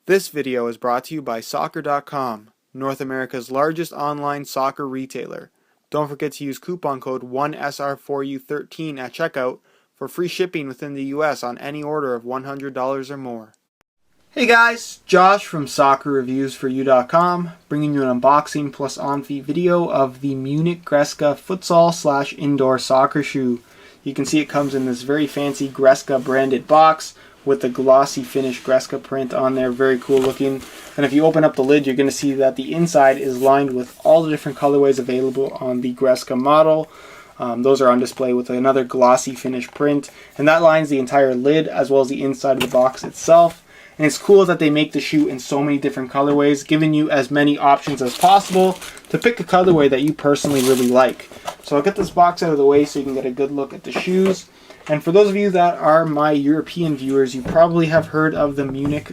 This video is brought to you by Soccer.com, North America's largest online soccer retailer. Don't forget to use coupon code 1SR4U13 at checkout for free shipping within the US on any order of $100 or more. Hey guys, Josh from SoccerReviewsForYou.com, bringing you an unboxing plus on-feet video of the MUNICH Gresca Futsal / indoor soccer shoe. You can see it comes in this very fancy Gresca branded box with the glossy finish Gresca print on there, very cool looking. And if you open up the lid, you're going to see that the inside is lined with all the different colorways available on the Gresca model. Those are on display with another glossy finish print, and that lines the entire lid as well as the inside of the box itself. And it's cool that they make the shoe in so many different colorways, giving you as many options as possible to pick a colorway that you personally really like. So I'll get this box out of the way so you can get a good look at the shoes. And for those of you that are my European viewers, you probably have heard of the Munich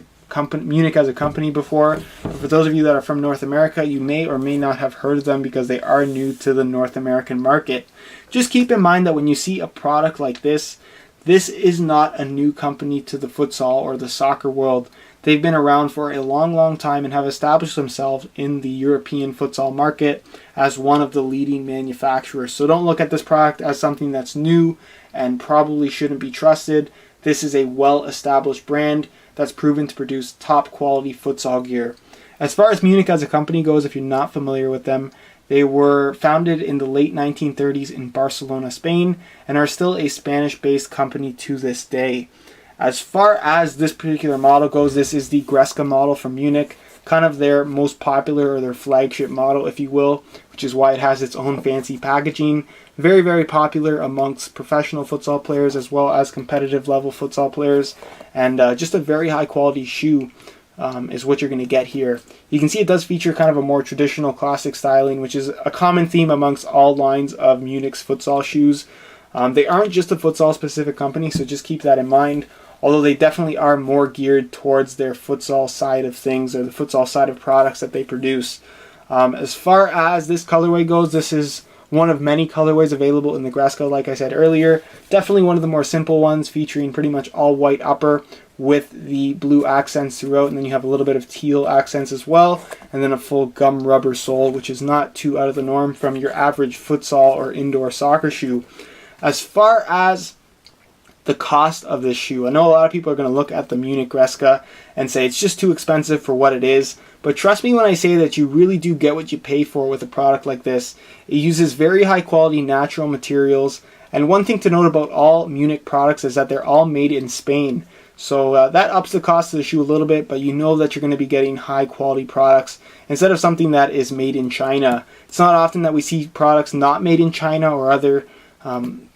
as a company before. But for those of you that are from North America, you may or may not have heard of them because they are new to the North American market. Just keep in mind that when you see a product like this is not a new company to the futsal or the soccer world. They've been around for a long time and have established themselves in the European futsal market as one of the leading manufacturers. So don't look at this product as something that's new and probably shouldn't be trusted. This is a well-established brand that's proven to produce top quality futsal gear. As far as Munich as a company goes, if you're not familiar with them, they were founded in the late 1930s in Barcelona, Spain, and are still a Spanish-based company to this day. As far as this particular model goes, this is the Gresca model from Munich, kind of their most popular or their flagship model, if you will, which is why it has its own fancy packaging. Very popular amongst professional futsal players as well as competitive level futsal players, and just a very high quality shoe is what you're going to get here. You can see it does feature kind of a more traditional classic styling, which is a common theme amongst all lines of Munich's futsal shoes. They aren't just a futsal specific company, so just keep that in mind. Although they definitely are more geared towards their futsal side of things, or the futsal side of products that they produce. As far as this colorway goes, this is one of many colorways available in the Gresca, like I said earlier. Definitely one of the more simple ones, featuring pretty much all white upper with the blue accents throughout, and then you have a little bit of teal accents as well, and then a full gum rubber sole, which is not too out of the norm from your average futsal or indoor soccer shoe. As far as the cost of this shoe, I know a lot of people are going to look at the Munich Gresca and say it's just too expensive for what it is, but trust me when I say that you really do get what you pay for with a product like this. It uses very high quality natural materials, and one thing to note about all Munich products is that they're all made in Spain. So that ups the cost of the shoe a little bit, but you know that you're going to be getting high quality products instead of something that is made in China. It's not often that we see products not made in China or other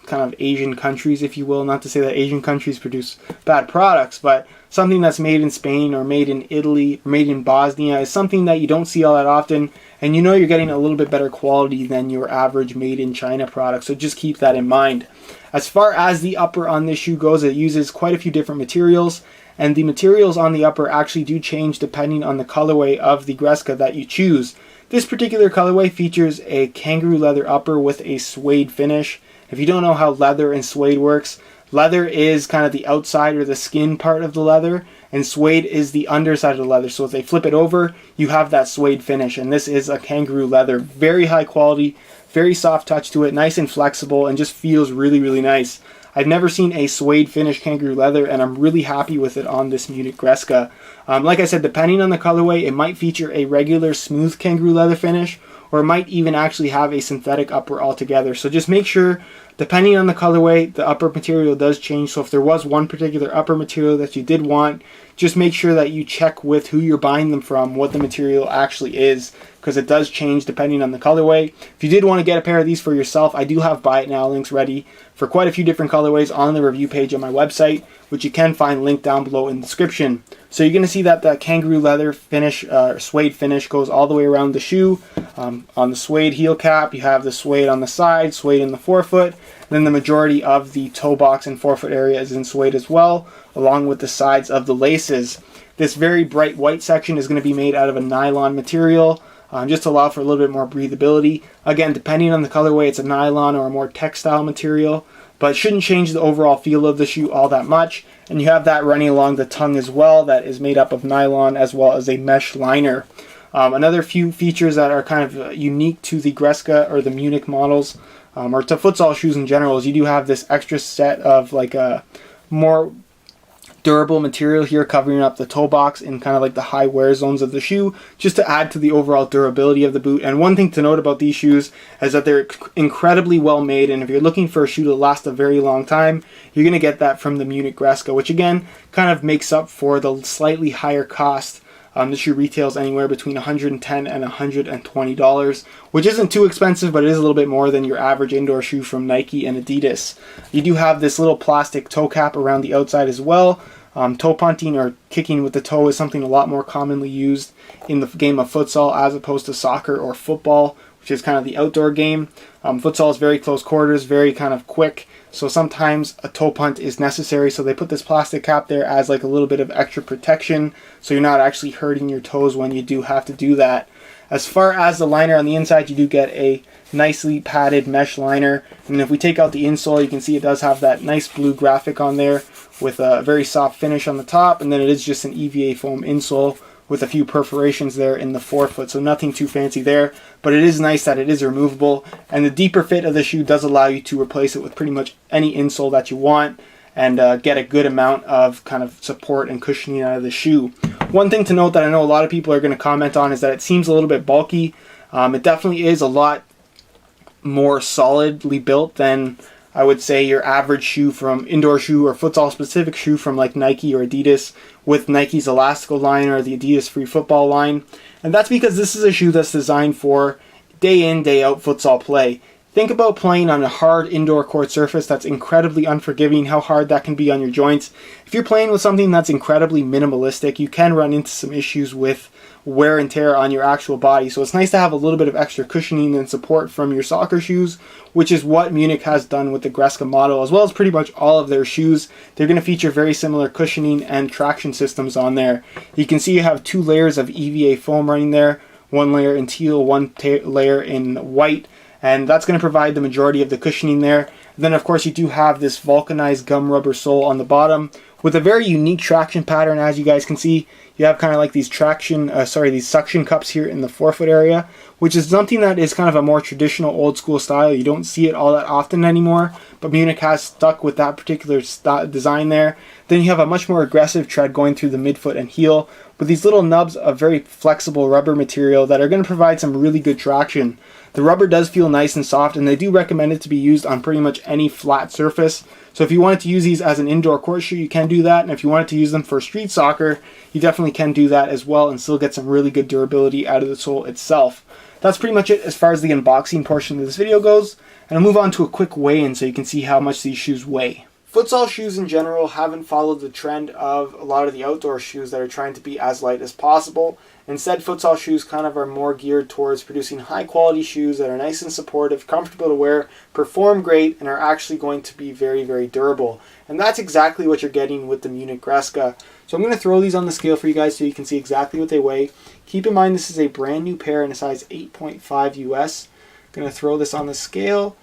kind of Asian countries, if you will. Not to say that Asian countries produce bad products, but something that's made in Spain or made in Italy or made in Bosnia is something that you don't see all that often, and you know you're getting a little bit better quality than your average made in China product, so just keep that in mind. As far as the upper on this shoe goes, it uses quite a few different materials, and the materials on the upper actually do change depending on the colorway of the Gresca that you choose. This particular colorway features a kangaroo leather upper with a suede finish. If you don't know how leather and suede works, leather is kind of the outside or the skin part of the leather, and suede is the underside of the leather. So if they flip it over, you have that suede finish, and this is a kangaroo leather. Very high quality, very soft touch to it, nice and flexible, and just feels really nice. I've never seen a suede finish kangaroo leather, and I'm really happy with it on this Munich Gresca. Like I said, depending on the colorway, it might feature a regular smooth kangaroo leather finish, or it might even actually have a synthetic upper altogether. So just make sure, depending on the colorway, the upper material does change. So if there was one particular upper material that you did want, just make sure that you check with who you're buying them from what the material actually is, because it does change depending on the colorway. If you did want to get a pair of these for yourself, I do have buy it now links ready for quite a few different colorways on the review page on my website, which you can find linked down below in the description. So you're going to see that the kangaroo leather finish, suede finish, goes all the way around the shoe. On the suede heel cap, you have the suede on the side, suede in the forefoot, and then the majority of the toe box and forefoot area is in suede as well, along with the sides of the laces. This very bright white section is going to be made out of a nylon material, just to allow for a little bit more breathability. Again, depending on the colorway, it's a nylon or a more textile material. but it shouldn't change the overall feel of the shoe all that much. And you have that running along the tongue as well, that is made up of nylon as well as a mesh liner. Another few features that are kind of unique to the Gresca or the Munich models, or to futsal shoes in general, is you do have this extra set of like a more durable material here covering up the toe box in kind of like the high wear zones of the shoe, just to add to the overall durability of the boot. And one thing to note about these shoes is that they're incredibly well made, and if you're looking for a shoe to last a very long time, you're going to get that from the Munich Gresca, which again kind of makes up for the slightly higher cost. The shoe retails anywhere between $110 and $120, which isn't too expensive, but it is a little bit more than your average indoor shoe from Nike and Adidas. You do have this little plastic toe cap around the outside as well. Toe punting or kicking with the toe is something a lot more commonly used in the game of futsal as opposed to soccer or football, which is kind of the outdoor game. Futsal is very close quarters, very kind of quick, so sometimes a toe punt is necessary, so they put this plastic cap there as like a little bit of extra protection, so you're not actually hurting your toes when you do have to do that. As far as the liner on the inside, you do get a nicely padded mesh liner, and if we take out the insole, you can see it does have that nice blue graphic on there with a very soft finish on the top, and then it is just an EVA foam insole with a few perforations there in the forefoot, so nothing too fancy there, but it is nice that it is removable, and the deeper fit of the shoe does allow you to replace it with pretty much any insole that you want and get a good amount of kind of support and cushioning out of the shoe. One thing to note that I know a lot of people are going to comment on is that it seems a little bit bulky. It definitely is a lot more solidly built than I would say your average shoe from indoor shoe or futsal specific shoe from like Nike or Adidas, with Nike's Elastico line or the Adidas Free Football line. And that's because this is a shoe that's designed for day in, day out futsal play. Think about playing on a hard indoor court surface that's incredibly unforgiving, how hard that can be on your joints. If you're playing with something that's incredibly minimalistic, you can run into some issues with wear and tear on your actual body. So it's nice to have a little bit of extra cushioning and support from your soccer shoes, which is what Munich has done with the Gresca model, as well as pretty much all of their shoes. They're going to feature very similar cushioning and traction systems on there. You can see you have 2 layers of EVA foam running there, 1 layer in teal, 1 layer in white, and that's going to provide the majority of the cushioning there. And then of course you do have this vulcanized gum rubber sole on the bottom with a very unique traction pattern. As you guys can see, you have kind of like these these suction cups here in the forefoot area, which is something that is kind of a more traditional old school style. You don't see it all that often anymore, but Munich has stuck with that particular design there. Then you have a much more aggressive tread going through the midfoot and heel with these little nubs of very flexible rubber material that are going to provide some really good traction. The rubber does feel nice and soft, and they do recommend it to be used on pretty much any flat surface. So if you wanted to use these as an indoor court shoe, you can do that, and if you wanted to use them for street soccer, you definitely can do that as well and still get some really good durability out of the sole itself. That's pretty much it as far as the unboxing portion of this video goes, and I'll move on to a quick weigh-in so you can see how much these shoes weigh. Futsal shoes in general haven't followed the trend of a lot of the outdoor shoes that are trying to be as light as possible. Instead, futsal shoes kind of are more geared towards producing high quality shoes that are nice and supportive, comfortable to wear, perform great, and are actually going to be very, very durable. And that's exactly what you're getting with the Munich Gresca. So I'm going to throw these on the scale for you guys so you can see exactly what they weigh. Keep in mind this is a brand new pair in a size 8.5 US. I'm going to throw this on the scale.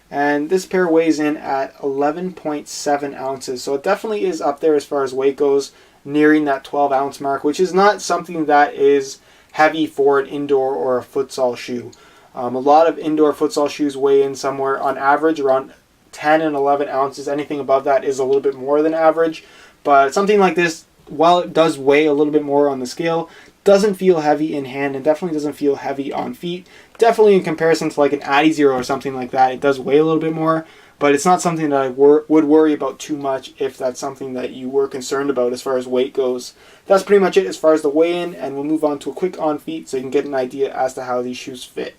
And this pair weighs in at 11.7 ounces. So it definitely is up there as far as weight goes, nearing that 12 ounce mark, which is not something that is heavy for an indoor or a futsal shoe. A lot of indoor futsal shoes weigh in somewhere on average around 10 and 11 ounces. Anything above that is a little bit more than average. But something like this, while it does weigh a little bit more on the scale, doesn't feel heavy in hand and definitely doesn't feel heavy on feet. Definitely in comparison to like an Adizero or something like that, it does weigh a little bit more, but it's not something that I would worry about too much if that's something that you were concerned about as far as weight goes. That's pretty much it as far as the weigh-in, and we'll move on to a quick on feet so you can get an idea as to how these shoes fit.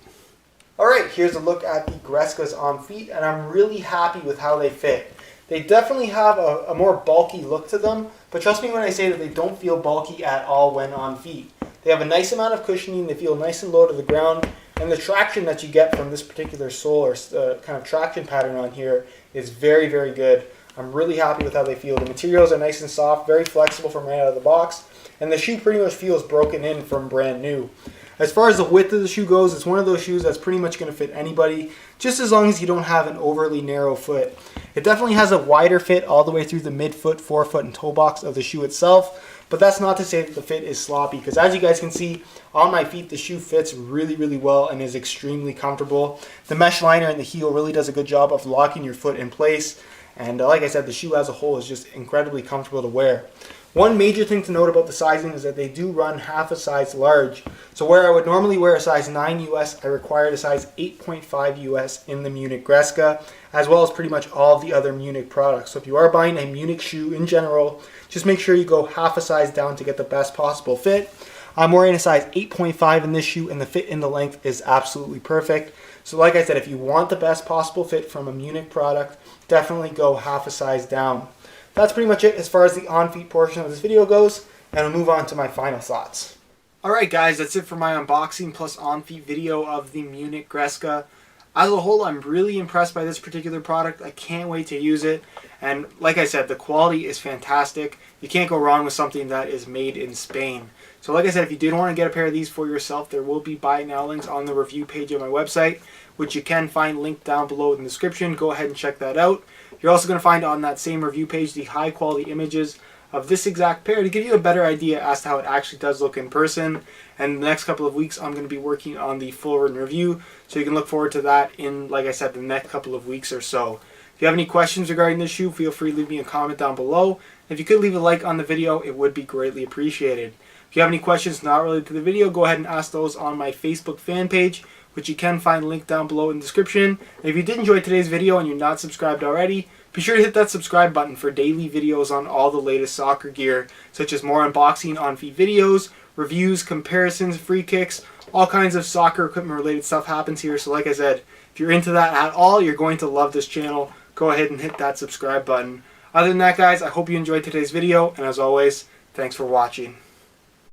Alright, here's a look at the Grescas on feet, and I'm really happy with how they fit. They definitely have a more bulky look to them, but trust me when I say that they don't feel bulky at all when on feet. They have a nice amount of cushioning, they feel nice and low to the ground, and the traction that you get from this particular sole or kind of traction pattern on here is very, very good. I'm really happy with how they feel. The materials are nice and soft, very flexible from right out of the box, and the shoe pretty much feels broken in from brand new. As far as the width of the shoe goes, it's one of those shoes that's pretty much going to fit anybody, just as long as you don't have an overly narrow foot. It definitely has a wider fit all the way through the midfoot, forefoot, and toe box of the shoe itself, but that's not to say that the fit is sloppy, because as you guys can see on my feet, the shoe fits really well and is extremely comfortable. The mesh liner in the heel really does a good job of locking your foot in place, and like I said, the shoe as a whole is just incredibly comfortable to wear. One major thing to note about the sizing is that they do run half a size large. So where I would normally wear a size 9 US, I required a size 8.5 US in the MUNICH Gresca, as well as pretty much all of the other MUNICH products. So if you are buying a MUNICH shoe in general, just make sure you go half a size down to get the best possible fit. I'm wearing a size 8.5 in this shoe, and the fit in the length is absolutely perfect. So like I said, if you want the best possible fit from a MUNICH product, definitely go half a size down. That's pretty much it as far as the on-feet portion of this video goes, and I'll move on to my final thoughts. Alright guys, that's it for my unboxing plus on-feet video of the MUNICH Gresca. As a whole, I'm really impressed by this particular product. I can't wait to use it. And like I said, the quality is fantastic. You can't go wrong with something that is made in Spain. So like I said, if you did want to get a pair of these for yourself, there will be buy now links on the review page of my website, which you can find linked down below in the description. Go ahead and check that out. You're also going to find on that same review page the high quality images of this exact pair to give you a better idea as to how it actually does look in person. And in the next couple of weeks, I'm going to be working on the full written review, so you can look forward to that in, like I said, the next couple of weeks or so. If you have any questions regarding this shoe, feel free to leave me a comment down below. If you could leave a like on the video, it would be greatly appreciated. If you have any questions not related to the video, go ahead and ask those on my Facebook fan page, which you can find linked down below in the description. And if you did enjoy today's video and you're not subscribed already, be sure to hit that subscribe button for daily videos on all the latest soccer gear, such as more unboxing on-feet videos, reviews, comparisons, free kicks, all kinds of soccer equipment related stuff happens here. So like I said, if you're into that at all, you're going to love this channel. Go ahead and hit that subscribe button. Other than that guys, I hope you enjoyed today's video, and as always, thanks for watching.